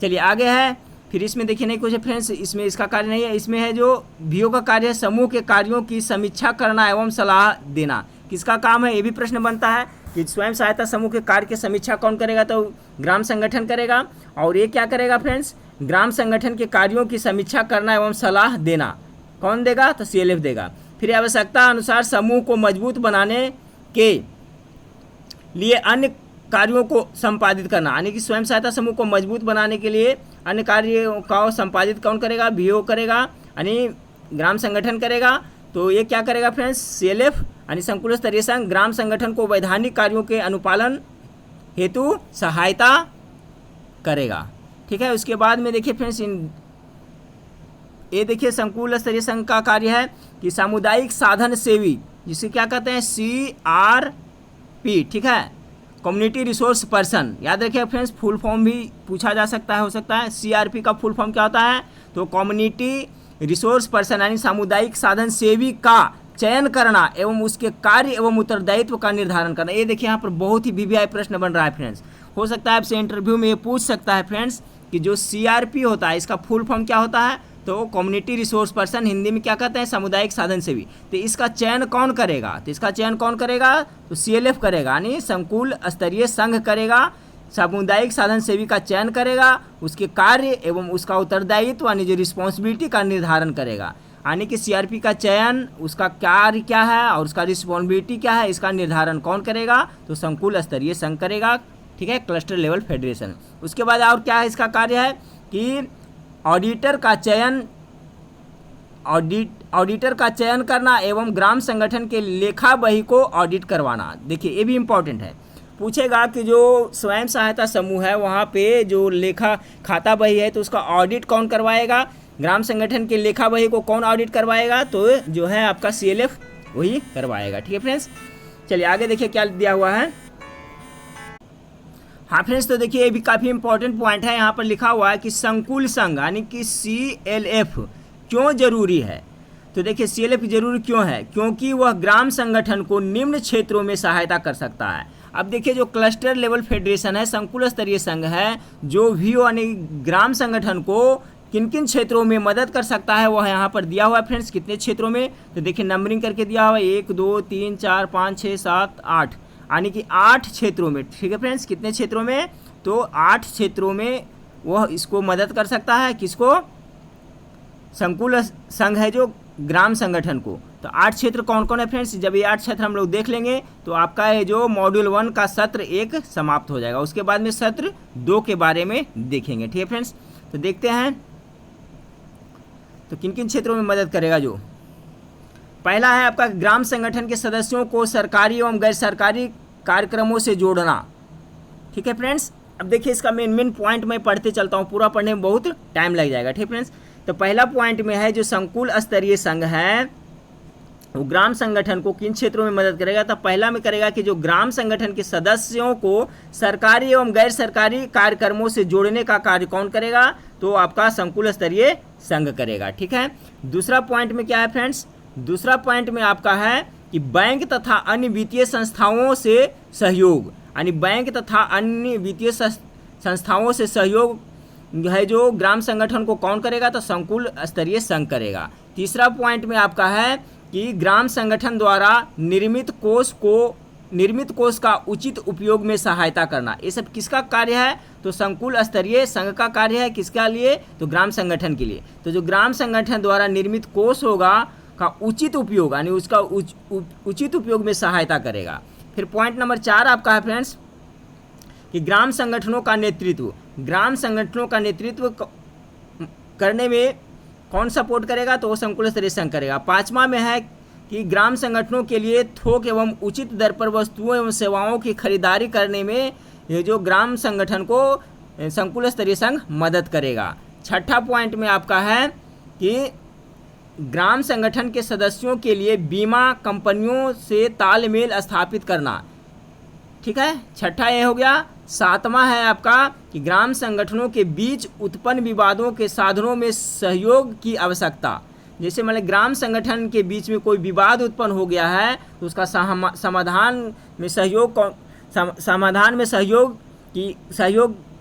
चलिए आगे है, फिर इसमें देखिए नहीं कुछ है फ्रेंड्स, इसमें इसका कार्य नहीं है, इसमें है जो VO का कार्य है समूह के कार्यों की समीक्षा करना एवं सलाह देना। किसका काम है, ये भी प्रश्न बनता है कि स्वयं सहायता समूह के कार्य की समीक्षा कौन करेगा, तो ग्राम संगठन करेगा। और ये क्या करेगा फ्रेंड्स, ग्राम संगठन के कार्यों की समीक्षा करना एवं सलाह देना कौन देगा, तो CLF देगा। फिर आवश्यकता अनुसार समूह को मजबूत बनाने के लिए अन्य कार्यों को संपादित करना, यानी कि स्वयं सहायता समूह को मजबूत बनाने के लिए अन्य कार्यों का संपादित कौन करेगा, VO करेगा, यानी ग्राम संगठन करेगा। तो ये क्या करेगा फ्रेंड्स, CLF यानी संकुल स्तरीय संघ ग्राम संगठन को वैधानिक कार्यों के अनुपालन हेतु सहायता करेगा, ठीक है। उसके बाद में देखिए फ्रेंड्स ये देखिए संकुल स्तरीय संघ का कार्य है कि सामुदायिक साधन सेवी, जिसे क्या कहते हैं CRP, ठीक है, कम्युनिटी रिसोर्स पर्सन। याद रखिए फ्रेंड्स, फुल फॉर्म भी पूछा जा सकता है, हो सकता है। CRP का फुल फॉर्म क्या होता है, तो कम्युनिटी रिसोर्स पर्सन, यानी सामुदायिक साधन सेवी का चयन करना एवं उसके कार्य एवं उत्तरदायित्व का निर्धारण करना। ये देखिए यहाँ पर बहुत ही VVI प्रश्न बन रहा है फ्रेंड्स, हो सकता है आपसे इंटरव्यू में ये पूछ सकता है फ्रेंड्स कि जो CRP होता है इसका फुल फॉर्म क्या होता है, तो कम्युनिटी रिसोर्स पर्सन, हिंदी में क्या कहते हैं, सामुदायिक साधन सेवी। तो इसका चयन कौन करेगा, तो इसका चयन कौन करेगा, तो CLF करेगा, यानी संकुल स्तरीय संघ करेगा, सामुदायिक साधन सेवी का चयन करेगा, उसके कार्य एवं उसका उत्तरदायित्व यानी जो रिस्पॉन्सिबिलिटी का निर्धारण करेगा, यानी कि CRP का चयन, उसका कार्य क्या है और उसका रिस्पॉन्सिबिलिटी क्या है, इसका निर्धारण कौन करेगा, तो संकुल स्तरीय संघ करेगा, ठीक है, क्लस्टर लेवल फेडरेशन। उसके बाद और क्या है इसका कार्य है कि ऑडिटर का चयन करना एवं ग्राम संगठन के लेखा बही को ऑडिट करवाना। देखिए ये भी इम्पोर्टेंट है, पूछेगा कि जो स्वयं सहायता समूह है वहाँ पे जो लेखा खाता बही है तो उसका ऑडिट कौन करवाएगा, ग्राम संगठन के लेखा बही को कौन ऑडिट करवाएगा, तो जो है आपका CLF वही करवाएगा, ठीक है फ्रेंड्स। चलिए आगे देखिए क्या दिया हुआ है। हाँ फ्रेंड्स, तो देखिए ये भी काफ़ी इंपॉर्टेंट पॉइंट है, यहाँ पर लिखा हुआ है कि संकुल संघ यानी कि CLF क्यों जरूरी है। तो देखिए CLF जरूरी क्यों है, क्योंकि वह ग्राम संगठन को निम्न क्षेत्रों में सहायता कर सकता है। अब देखिए जो क्लस्टर लेवल फेडरेशन है, संकुल स्तरीय संघ है, जो VO यानी ग्राम संगठन को किन किन क्षेत्रों में मदद कर सकता है वह यहाँ पर दिया हुआ है फ्रेंड्स। कितने क्षेत्रों में, तो देखिए नंबरिंग करके दिया हुआ है 1 2 3 4 5 6 7 8, यानी कि 8 क्षेत्रों में, ठीक है फ्रेंड्स। कितने क्षेत्रों में, तो 8 क्षेत्रों में वह इसको मदद कर सकता है, किसको, संकुल संघ है जो ग्राम संगठन को। तो 8 क्षेत्र कौन कौन है फ्रेंड्स, जब ये 8 क्षेत्र हम लोग देख लेंगे तो आपका ये जो मॉड्यूल 1 का सत्र 1 समाप्त हो जाएगा। उसके बाद में सत्र 2 के बारे में देखेंगे, ठीक है फ्रेंड्स। तो देखते हैं तो किन किन क्षेत्रों में मदद करेगा? जो पहला है आपका ग्राम संगठन के सदस्यों को सरकारी एवं गैर सरकारी कार्यक्रमों से जोड़ना। ठीक है फ्रेंड्स, अब देखिए इसका मेन पॉइंट मैं पढ़ते चलता हूँ, पूरा पढ़ने में बहुत टाइम लग जाएगा। ठीक फ्रेंड्स, तो पहला पॉइंट में है जो संकुल स्तरीय संघ है वो ग्राम संगठन को किन क्षेत्रों में मदद करेगा? तो पहला में करेगा कि जो ग्राम संगठन के सदस्यों को सरकारी एवं गैर सरकारी कार्यक्रमों से जोड़ने का कार्य कौन करेगा? तो आपका संकुल स्तरीय संघ करेगा। ठीक है, दूसरा पॉइंट में क्या है फ्रेंड्स? दूसरा पॉइंट में आपका है कि बैंक तथा अन्य वित्तीय संस्थाओं से सहयोग, यानी बैंक तथा अन्य वित्तीय संस्थाओं से सहयोग है जो ग्राम संगठन को कौन करेगा? तो संकुल स्तरीय संघ करेगा। तीसरा पॉइंट में आपका है कि ग्राम संगठन द्वारा निर्मित कोष का उचित उपयोग में सहायता करना। ये सब किसका कार्य है? तो संकुल स्तरीय संघ का कार्य है। किसका लिए? तो ग्राम संगठन के लिए। तो जो ग्राम संगठन द्वारा निर्मित कोष होगा का उचित उपयोग, यानी उसका उचित उपयोग में सहायता करेगा। फिर पॉइंट नंबर 4 आपका है फ्रेंड्स कि ग्राम संगठनों का नेतृत्व, ग्राम संगठनों का नेतृत्व करने में कौन सपोर्ट करेगा? तो वो संकुल स्तरीय संघ करेगा। 5वां में है कि ग्राम संगठनों के लिए थोक एवं उचित दर पर वस्तुओं एवं सेवाओं की खरीदारी करने में ये जो ग्राम संगठन को संकुल स्तरीय संघ मदद करेगा। 6ठा पॉइंट में आपका है कि ग्राम संगठन के सदस्यों के लिए बीमा कंपनियों से तालमेल स्थापित करना। ठीक है, 6ठा ये हो गया। 7वां है आपका कि ग्राम संगठनों के बीच उत्पन्न विवादों के साधनों में सहयोग की आवश्यकता। जैसे मतलब ग्राम संगठन के बीच में कोई विवाद उत्पन्न हो गया है तो उसका समाधान में सहयोग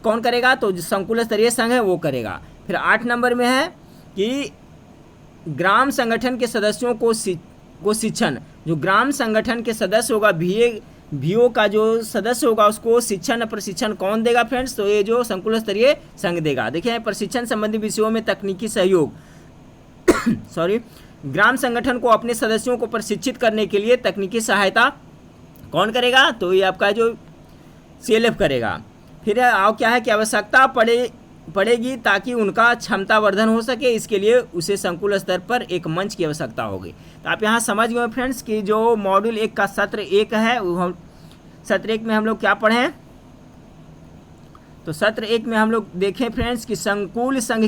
कौन करेगा? तो जो संकुल स्तरीय संघ है वो करेगा। फिर 8 नंबर में है कि ग्राम संगठन के सदस्यों को शिक्षण, जो ग्राम संगठन के सदस्य होगा VO का जो सदस्य होगा उसको शिक्षण प्रशिक्षण कौन देगा फ्रेंड्स? तो ये जो संकुल स्तरीय संघ देगा। देखिए प्रशिक्षण संबंधी विषयों में तकनीकी सहयोग ग्राम संगठन को अपने सदस्यों को प्रशिक्षित करने के लिए तकनीकी सहायता कौन करेगा? तो ये आपका जो CLF करेगा। फिर आओ क्या है कि आवश्यकता पड़ेगी ताकि उनका क्षमता वर्धन हो सके, इसके लिए उसे संकुल स्तर पर एक मंच की आवश्यकता होगी। तो आप यहाँ समझ गए फ्रेंड्स कि जो मॉड्यूल 1 का सत्र 1 है वो सत्र 1 में हम लोग क्या पढ़ें? तो सत्र 1 में हम लोग देखें फ्रेंड्स कि संकुल संघ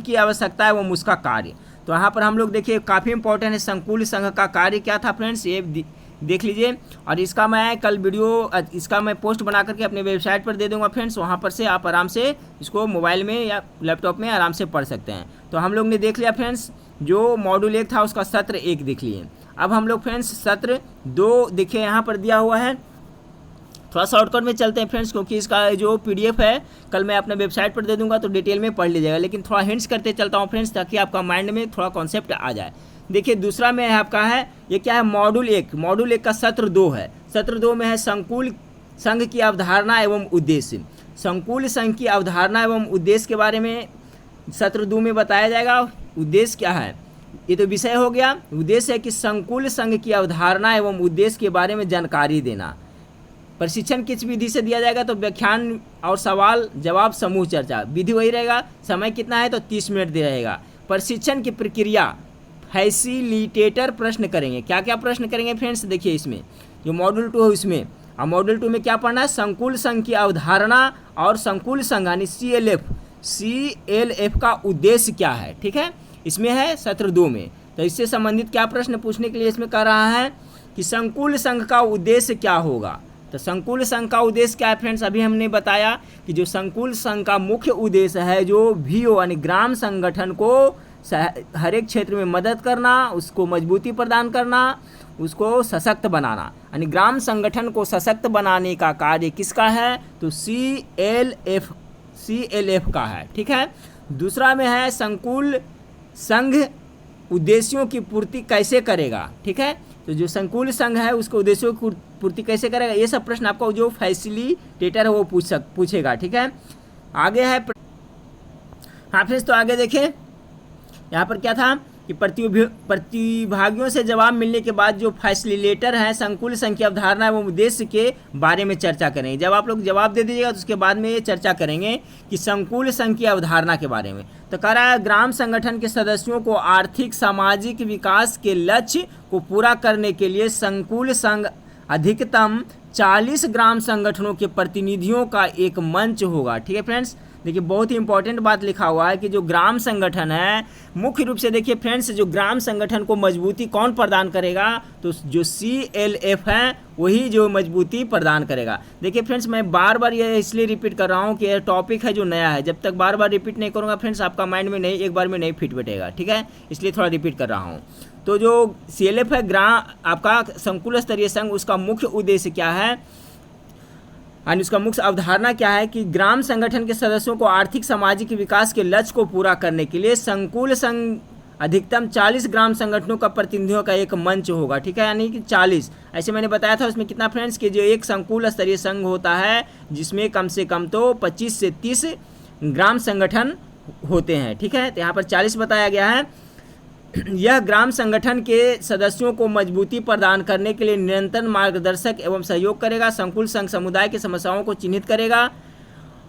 की आवश्यकता एवं उसका कार्य। तो यहाँ पर हम लोग देखिए काफ़ी इंपॉर्टेंट है, संकुल संघ का कार्य क्या था फ्रेंड्स, ये देख लीजिए। और इसका मैं कल इसका मैं पोस्ट बना करके अपने वेबसाइट पर दे दूंगा फ्रेंड्स, वहाँ पर से आप आराम से इसको मोबाइल में या लैपटॉप में आराम से पढ़ सकते हैं। तो हम लोग ने देख लिया फ्रेंड्स जो मॉड्यूल 1 था उसका सत्र 1 देख लिए। अब हम लोग फ्रेंड्स सत्र 2 देखिए यहाँ पर दिया हुआ है। थोड़ा शॉर्टकट में चलते हैं फ्रेंड्स, क्योंकि इसका जो PDF है कल मैं अपने वेबसाइट पर दे दूंगा तो डिटेल में पढ़ लीजिएगा, लेकिन थोड़ा हिंट्स करते चलता हूँ फ्रेंड्स ताकि आपका माइंड में थोड़ा कॉन्सेप्ट आ जाए। देखिए दूसरा में है आपका है ये क्या है? मॉड्यूल 1 का सत्र 2 है। सत्र 2 में है संकुल संघ की अवधारणा एवं उद्देश्य। संकुल संघ की अवधारणा एवं उद्देश्य के बारे में सत्र 2 में बताया जाएगा। उद्देश्य क्या है? ये तो विषय हो गया। उद्देश्य है कि संकुल संघ की अवधारणा एवं उद्देश्य के बारे में जानकारी देना। प्रशिक्षण किस विधि से दिया जाएगा? तो व्याख्यान और सवाल जवाब समूह चर्चा, विधि वही रहेगा। समय कितना है? तो 30 मिनट दे रहेगा। प्रशिक्षण की प्रक्रिया, फैसिलिटेटर प्रश्न करेंगे। क्या क्या प्रश्न करेंगे फ्रेंड्स? देखिए इसमें जो मॉड्यूल 2 है उसमें, और मॉड्यूल 2 में क्या पढ़ना है? संकुल संघ की अवधारणा और संकुल संघ यानी CLF का उद्देश्य क्या है। ठीक है, इसमें है सत्र 2 में। तो इससे संबंधित क्या प्रश्न पूछने के लिए इसमें कह रहा है कि संकुल संघ का उद्देश्य क्या होगा। तो संकुल संघ का उद्देश्य क्या है फ्रेंड्स? अभी हमने बताया कि जो संकुल संघ का मुख्य उद्देश्य है जो VO यानी ग्राम संगठन को हर एक क्षेत्र में मदद करना, उसको मजबूती प्रदान करना, उसको सशक्त बनाना, यानी ग्राम संगठन को सशक्त बनाने का कार्य किसका है? तो CLF का है। ठीक है, दूसरा में है संकुल संघ उद्देश्यों की पूर्ति कैसे करेगा। ठीक है, तो जो संकुल संघ है उसके उद्देश्यों की पूर्ति कैसे करेगा, ये सब प्रश्न आपको जो फैसिलिटेटर है वो पूछेगा। ठीक है, आगे है हाँ फ्रेंड्स, तो आगे देखें यहाँ पर क्या था कि प्रतिभागियों से जवाब मिलने के बाद जो फैसिलिटेटर हैं संकुल संघ की अवधारणा एवं उद्देश्य के बारे में चर्चा करेंगे। जब आप लोग जवाब दे दीजिएगा तो उसके बाद में ये चर्चा करेंगे कि संकुल संघ की अवधारणा के बारे में। तो कह रहा है ग्राम संगठन के सदस्यों को आर्थिक सामाजिक विकास के लक्ष्य को पूरा करने के लिए संकुल संघ अधिकतम 40 ग्राम संगठनों के प्रतिनिधियों का एक मंच होगा। ठीक है फ्रेंड्स, देखिए बहुत ही इंपॉर्टेंट बात लिखा हुआ है कि जो ग्राम संगठन है मुख्य रूप से देखिए फ्रेंड्स, जो ग्राम संगठन को मजबूती कौन प्रदान करेगा, तो जो CLF है वही जो मजबूती प्रदान करेगा। देखिए फ्रेंड्स, मैं बार बार ये इसलिए रिपीट कर रहा हूँ कि यह टॉपिक है जो नया है, जब तक बार बार रिपीट नहीं करूँगा फ्रेंड्स आपका माइंड में नहीं, एक बार में नहीं फिट बैठेगा। ठीक है, इसलिए थोड़ा रिपीट कर रहा हूँ। तो जो CLF है आपका संकुल स्तरीय संघ, उसका मुख्य उद्देश्य क्या है यानी उसका मुख्य अवधारणा क्या है कि ग्राम संगठन के सदस्यों को आर्थिक सामाजिक विकास के लक्ष्य को पूरा करने के लिए संकुल संघ अधिकतम 40 ग्राम संगठनों का प्रतिनिधियों का एक मंच होगा। ठीक है, यानी कि 40, ऐसे मैंने बताया था उसमें कितना फ्रेंड्स कि जो एक संकुल स्तरीय संघ होता है जिसमें कम से कम तो 25 से 30 ग्राम संगठन होते हैं। ठीक है, तो यहाँ पर 40 बताया गया है। यह ग्राम संगठन के सदस्यों को मजबूती प्रदान करने के लिए निरंतर मार्गदर्शक एवं सहयोग करेगा। संकुल संघ समुदाय की समस्याओं को चिन्हित करेगा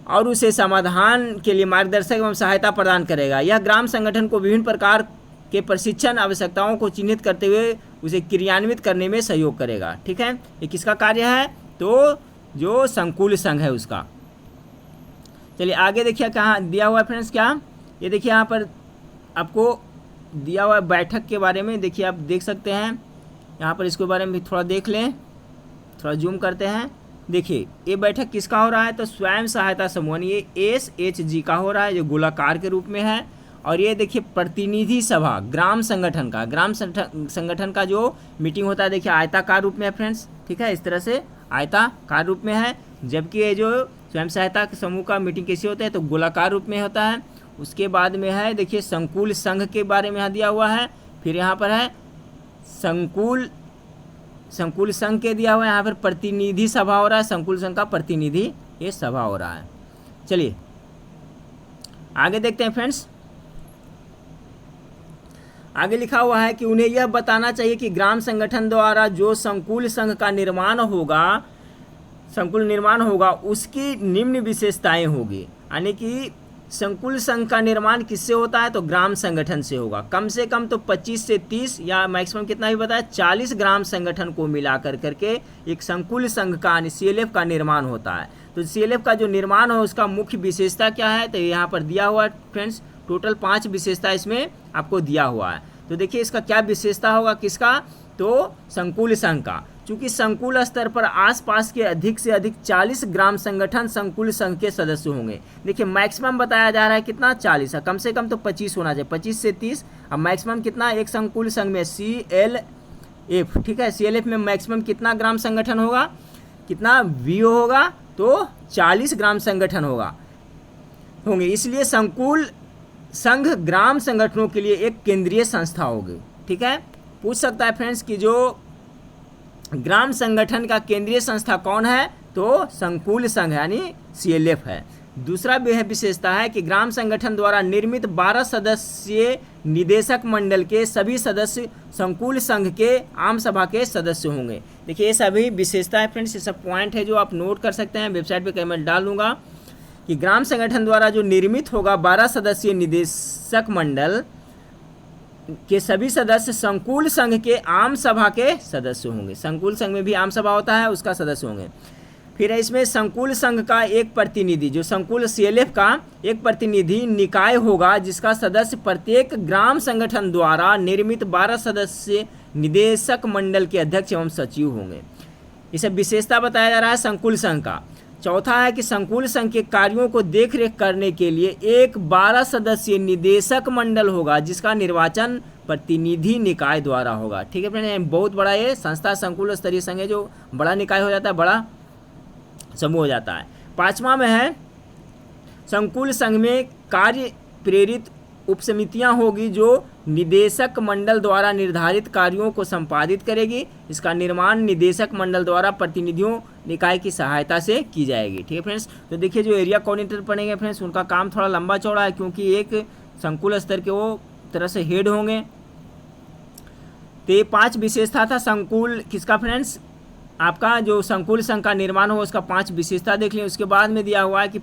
और उसे समाधान के लिए मार्गदर्शक एवं सहायता प्रदान करेगा। यह ग्राम संगठन को विभिन्न प्रकार के प्रशिक्षण आवश्यकताओं को चिन्हित करते हुए उसे क्रियान्वित करने में सहयोग करेगा। ठीक है, ये किसका कार्य है, तो जो संकुल संघ है उसका। चलिए आगे देखिए कहाँ दिया हुआ है फ्रेंड्स, क्या ये देखिए यहाँ पर आपको दिया हुआ है बैठक के बारे में। देखिए आप देख सकते हैं यहाँ पर, इसके बारे में भी थोड़ा देख लें, थोड़ा जूम करते हैं। देखिए ये बैठक किसका हो रहा है, तो स्वयं सहायता समूह, ये SHG का हो रहा है जो गोलाकार के रूप में है। और ये देखिए प्रतिनिधि सभा ग्राम संगठन का, ग्राम संगठन का जो मीटिंग होता है देखिए आयताकार रूप में है फ्रेंड्स। ठीक है, इस तरह से आयताकार रूप में है, जबकि ये जो स्वयं सहायता समूह का मीटिंग कैसे होता है तो गोलाकार रूप में होता है। उसके बाद में है देखिए संकुल संघ के बारे में यहाँ दिया हुआ है। फिर यहाँ पर है संकुल संघ के दिया हुआ है, यहाँ पर प्रतिनिधि सभा हो रहा है, संकुल संघ का प्रतिनिधि ये सभा हो रहा है। चलिए आगे देखते हैं फ्रेंड्स। आगे लिखा हुआ है कि उन्हें यह बताना चाहिए कि ग्राम संगठन द्वारा जो संकुल संघ का निर्माण होगा उसकी निम्न विशेषताएं होगी। यानी कि संकुल संघ का निर्माण किससे होता है, तो ग्राम संगठन से होगा। कम से कम तो 25 से 30 या मैक्सिमम कितना भी बताया 40 ग्राम संगठन को मिला करके एक संकुल संघ का यानी CLF का निर्माण होता है। तो CLF का जो निर्माण हो उसका मुख्य विशेषता क्या है, तो यहाँ पर दिया हुआ है फ्रेंड्स, टोटल 5 विशेषता इसमें आपको दिया हुआ है। तो देखिए इसका क्या विशेषता होगा किसका, तो संकुल संघ का। चूंकि संकुल स्तर पर आसपास के अधिक से अधिक 40 ग्राम संगठन संकुल संघ के सदस्य होंगे। देखिए मैक्सिमम बताया जा रहा है कितना 40 है, कम से कम तो 25 होना चाहिए, 25 से 30। अब मैक्सिमम कितना एक संकुल संघ में CLF, ठीक है, CLF में मैक्सिमम कितना ग्राम संगठन होगा, कितना VO होगा, तो 40 ग्राम संगठन होंगे। इसलिए संकुल संघ ग्राम संगठनों के लिए एक केंद्रीय संस्था होगी। ठीक है, पूछ सकता है फ्रेंड्स कि जो ग्राम संगठन का केंद्रीय संस्था कौन है, तो संकुल संघ यानी CLF है। दूसरा विशेषता है कि ग्राम संगठन द्वारा निर्मित 12 सदस्यीय निदेशक मंडल के सभी सदस्य संकुल संघ के आम सभा के सदस्य होंगे। देखिए ये सभी विशेषता है फ्रेंड्स, ये सब पॉइंट है जो आप नोट कर सकते हैं, वेबसाइट पे कमेंट डाल दूंगा कि ग्राम संगठन द्वारा जो निर्मित होगा 12 सदस्यीय निदेशक मंडल के सभी सदस्य संकुल संघ के आम सभा के सदस्य होंगे। संकुल संघ में भी आम सभा होता है, उसका सदस्य होंगे। फिर इसमें संकुल संघ का एक प्रतिनिधि, जो संकुल CLF का एक प्रतिनिधि निकाय होगा जिसका सदस्य प्रत्येक ग्राम संगठन द्वारा निर्मित 12 सदस्य निदेशक मंडल के अध्यक्ष एवं सचिव होंगे। इसे विशेषता बताया जा रहा है संकुल संघ का। चौथा है कि संकुल संघ के कार्यों को देखरेख करने के लिए एक 12 सदस्यीय निदेशक मंडल होगा जिसका निर्वाचन प्रतिनिधि निकाय द्वारा होगा। ठीक है फ्रेंड, बहुत बड़ा ये संस्था संकुल स्तरीय संघ है जो बड़ा निकाय हो जाता है, बड़ा समूह हो जाता है। पांचवा में है संकुल संघ में कार्य प्रेरित उपसमितियां होगी जो निदेशक मंडल द्वारा निर्धारित कार्यों को संपादित करेगी। इसका निर्माण निदेशक मंडल द्वारा प्रतिनिधियों निकाय की सहायता से की जाएगी। ठीक है फ्रेंड्स, तो देखिए जो एरिया कोऑर्डिनेटर बनेंगे फ्रेंड्स उनका काम थोड़ा लंबा चौड़ा है, क्योंकि एक संकुल स्तर के वो तरह से हेड होंगे। तो ये 5 विशेषता था संकुल किसका फ्रेंड्स, आपका जो संकुल संघ का निर्माण हो उसका 5 विशेषता देख लें। उसके बाद में दिया हुआ है कि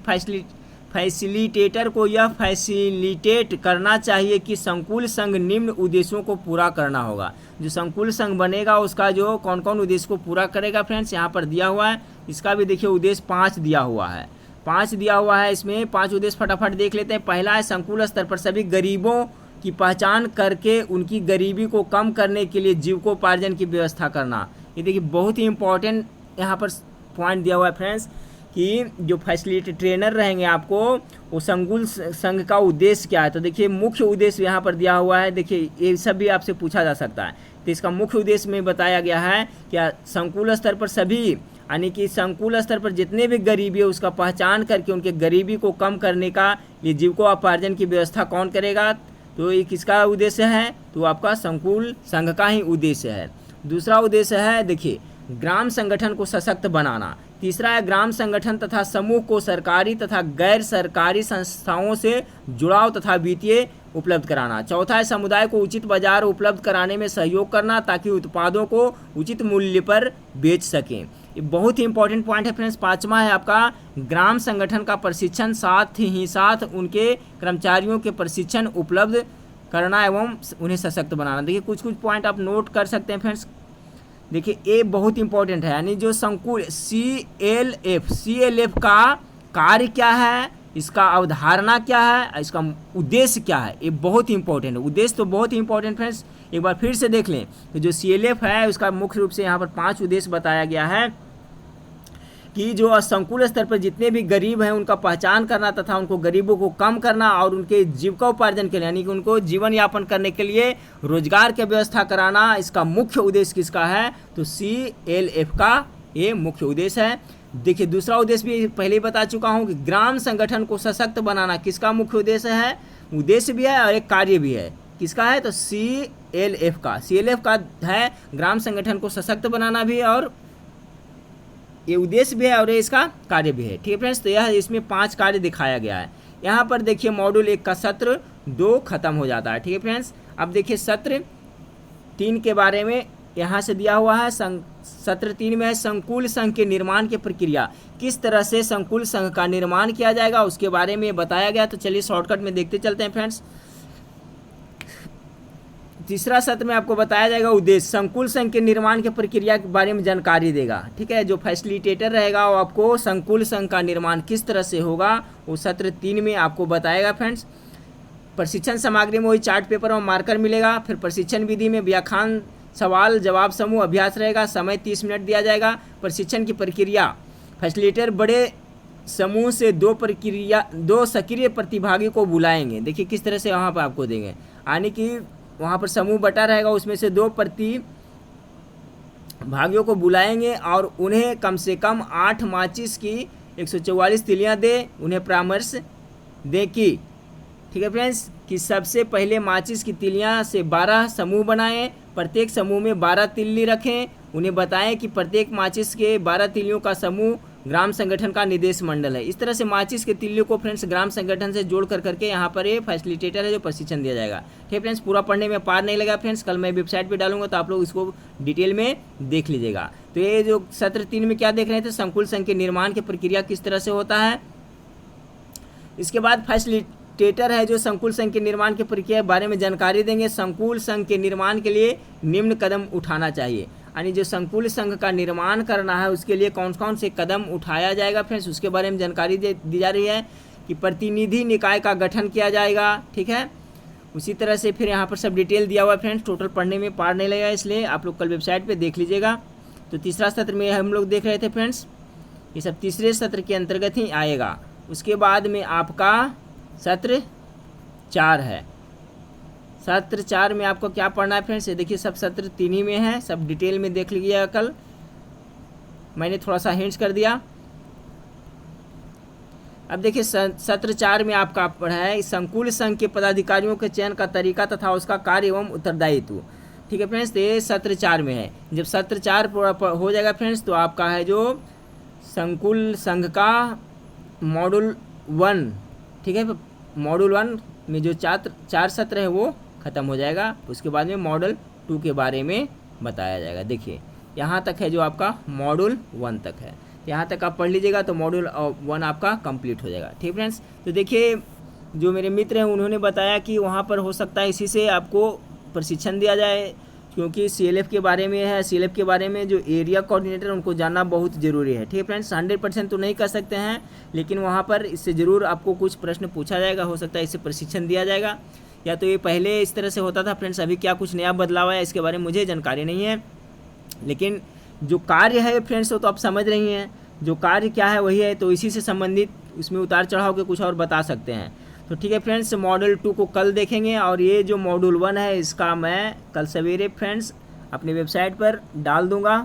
फैसिलिटेटर को यह फैसिलिटेट करना चाहिए कि संकुल संघ निम्न उद्देश्यों को पूरा करना होगा। जो संकुल संघ बनेगा उसका जो कौन कौन उद्देश्य को पूरा करेगा फ्रेंड्स, यहाँ पर दिया हुआ है। इसका भी देखिए उद्देश्य 5 दिया हुआ है, 5 दिया हुआ है। इसमें 5 उद्देश्य फटाफट देख लेते हैं। पहला है संकुल स्तर पर सभी गरीबों की पहचान करके उनकी गरीबी को कम करने के लिए जीविकोपार्जन की व्यवस्था करना। ये देखिए बहुत ही इंपॉर्टेंट यहाँ पर पॉइंट दिया हुआ है फ्रेंड्स कि जो फैसिलिटी ट्रेनर रहेंगे आपको वो संकुल संघ का उद्देश्य क्या है। तो देखिए मुख्य उद्देश्य यहाँ पर दिया हुआ है। देखिए ये सब भी आपसे पूछा जा सकता है। तो इसका मुख्य उद्देश्य में बताया गया है क्या संकुल स्तर पर सभी यानी कि संकुल स्तर पर जितने भी गरीबी है उसका पहचान करके उनके गरीबी को कम करने का लिए जीविकोपार्जन की व्यवस्था कौन करेगा। तो ये किसका उद्देश्य है, तो आपका संकुल संघ का ही उद्देश्य है। दूसरा उद्देश्य है देखिए ग्राम संगठन को सशक्त बनाना। तीसरा है ग्राम संगठन तथा समूह को सरकारी तथा गैर सरकारी संस्थाओं से जुड़ाव तथा वित्तीय उपलब्ध कराना। चौथा है समुदाय को उचित बाजार उपलब्ध कराने में सहयोग करना ताकि उत्पादों को उचित मूल्य पर बेच सकें। ये बहुत ही इंपॉर्टेंट पॉइंट है फ्रेंड्स। पांचवा है आपका ग्राम संगठन का प्रशिक्षण, साथ ही साथ उनके कर्मचारियों के प्रशिक्षण उपलब्ध करना एवं उन्हें सशक्त बनाना। देखिए कुछ पॉइंट आप नोट कर सकते हैं फ्रेंड्स। देखिए ये बहुत इंपॉर्टेंट है, यानी जो संकुल CLF का कार्य क्या है, इसका अवधारणा क्या है, इसका उद्देश्य क्या है, ये बहुत ही इंपॉर्टेंट है। उद्देश्य तो बहुत ही इंपॉर्टेंट फ्रेंड्स, एक बार फिर से देख लें। तो जो CLF है उसका मुख्य रूप से यहाँ पर 5 उद्देश्य बताया गया है कि जो संकुल स्तर पर जितने भी गरीब हैं उनका पहचान करना तथा उनको गरीबों को कम करना और उनके जीविकोपार्जन के लिए यानी कि उनको जीवन यापन करने के लिए रोजगार की व्यवस्था कराना, इसका मुख्य उद्देश्य किसका है, तो CLF का ये मुख्य उद्देश्य है। देखिए दूसरा उद्देश्य भी पहले ही बता चुका हूँ कि ग्राम संगठन को सशक्त बनाना किसका मुख्य उद्देश्य है, उद्देश्य भी है और एक कार्य भी है। किसका है, तो CLF का है ग्राम संगठन को सशक्त बनाना भी और ये उद्देश्य भी है और ये इसका कार्य भी है। ठीक है फ्रेंड्स, तो यह इसमें 5 कार्य दिखाया गया है। यहाँ पर देखिए मॉड्यूल 1 का सत्र 2 खत्म हो जाता है। ठीक है फ्रेंड्स, अब देखिए सत्र 3 के बारे में यहाँ से दिया हुआ है। सत्र 3 में है संकुल संघ के निर्माण की प्रक्रिया, किस तरह से संकुल संघ का निर्माण किया जाएगा उसके बारे में बताया गया। तो चलिए शॉर्टकट में देखते चलते हैं फ्रेंड्स। तीसरा सत्र में आपको बताया जाएगा उद्देश्य, संकुल संघ के निर्माण की प्रक्रिया के बारे में जानकारी देगा। ठीक है, जो फैसिलिटेटर रहेगा वो आपको संकुल संघ का निर्माण किस तरह से होगा वो सत्र 3 में आपको बताएगा फ्रेंड्स। प्रशिक्षण सामग्री में वही चार्ट पेपर और मार्कर मिलेगा। फिर प्रशिक्षण विधि में व्याख्यान, सवाल जवाब समूह अभ्यास रहेगा, समय 30 मिनट दिया जाएगा। प्रशिक्षण की प्रक्रिया, फैसिलिटेटर बड़े समूह से 2 सक्रिय प्रतिभागी को बुलाएंगे। देखिए किस तरह से वहाँ पर आपको देंगे, यानी कि वहाँ पर समूह बटा रहेगा, उसमें से 2 प्रतिभागियों को बुलाएंगे और उन्हें कम से कम 8 माचिस की 144 तिलियाँ दे, उन्हें परामर्श दें कि ठीक है फ्रेंड्स कि सबसे पहले माचिस की तिलियाँ से 12 समूह बनाएं, प्रत्येक समूह में 12 तिल्ली रखें। उन्हें बताएं कि प्रत्येक माचिस के 12 तिल्लियों का समूह ग्राम संगठन का निदेश मंडल है। इस तरह से माचिस के तिल्लियों को फ्रेंड्स ग्राम संगठन से जोड़ करके यहाँ पर ये फैसिलिटेटर है जो प्रशिक्षण दिया जाएगा। ठीक है फ्रेंड्स, पूरा पढ़ने में पार नहीं लगा फ्रेंड्स, कल मैं वेबसाइट पे डालूंगा तो आप लोग इसको डिटेल में देख लीजिएगा। तो ये जो सत्र 3 में क्या देख रहे थे, संकुल संघ के निर्माण की प्रक्रिया किस तरह से होता है। इसके बाद फैसिलिटेटर है जो संकुल संघ के निर्माण की प्रक्रिया के बारे में जानकारी देंगे। संकुल संघ के निर्माण के लिए निम्न कदम उठाना चाहिए, यानी जो संकुल संघ का निर्माण करना है उसके लिए कौन कौन से कदम उठाया जाएगा फ्रेंड्स, उसके बारे में जानकारी दी जा रही है कि प्रतिनिधि निकाय का गठन किया जाएगा। ठीक है, उसी तरह से फिर यहाँ पर सब डिटेल दिया हुआ है फ्रेंड्स, टोटल पढ़ने में पार नहीं लगेगा, इसलिए आप लोग कल वेबसाइट पे देख लीजिएगा। तो तीसरा सत्र में हम लोग देख रहे थे फ्रेंड्स, ये सब तीसरे सत्र के अंतर्गत ही आएगा। उसके बाद में आपका सत्र 4 है। सत्र 4 में आपको क्या पढ़ना है फ्रेंड्स, ये देखिए सब सत्र 3 ही में है, सब डिटेल में देख लीजिएगा। कल मैंने थोड़ा सा हिंट्स कर दिया। अब देखिए सत्र 4 में आपका पढ़ा है संकुल संघ के पदाधिकारियों के चयन का तरीका तथा उसका कार्य एवं उत्तरदायित्व। ठीक है फ्रेंड्स, तो ये सत्र 4 में है। जब सत्र 4 पूरा हो जाएगा फ्रेंड्स तो आपका है जो संकुल संघ का मॉड्यूल 1, ठीक है, मॉड्यूल 1 में जो 4 सत्र है वो खत्म हो जाएगा। उसके बाद में मॉडल 2 के बारे में बताया जाएगा। देखिए यहाँ तक है जो आपका मॉड्यूल 1 तक है, यहाँ तक आप पढ़ लीजिएगा तो मॉड्यूल 1 आपका कंप्लीट हो जाएगा। ठीक फ्रेंड्स, तो देखिए जो मेरे मित्र हैं उन्होंने बताया कि वहाँ पर हो सकता है इसी से आपको प्रशिक्षण दिया जाए, क्योंकि CLF के बारे में है। CLF के बारे में जो एरिया कोऑर्डिनेटर उनको जानना बहुत ज़रूरी है। ठीक है फ्रेंड्स, 100% तो नहीं कर सकते हैं, लेकिन वहाँ पर इससे ज़रूर आपको कुछ प्रश्न पूछा जाएगा, हो सकता है इससे प्रशिक्षण दिया जाएगा। या तो ये पहले इस तरह से होता था फ्रेंड्स, अभी क्या कुछ नया बदलाव है इसके बारे में मुझे जानकारी नहीं है, लेकिन जो कार्य है फ्रेंड्स वो तो आप समझ रही हैं, जो कार्य क्या है वही है, तो इसी से संबंधित उसमें उतार चढ़ाव के कुछ और बता सकते हैं। तो ठीक है फ्रेंड्स, मॉड्यूल 2 को कल देखेंगे, और ये जो मॉड्यूल 1 है इसका मैं कल सवेरे फ्रेंड्स अपनी वेबसाइट पर डाल दूंगा,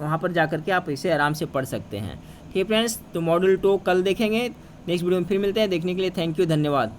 वहाँ पर जाकर के आप इसे आराम से पढ़ सकते हैं। ठीक है फ्रेंड्स, तो मॉड्यूल 2 कल देखेंगे। नेक्स्ट वीडियो में फिर मिलते हैं, देखने के लिए थैंक यू, धन्यवाद।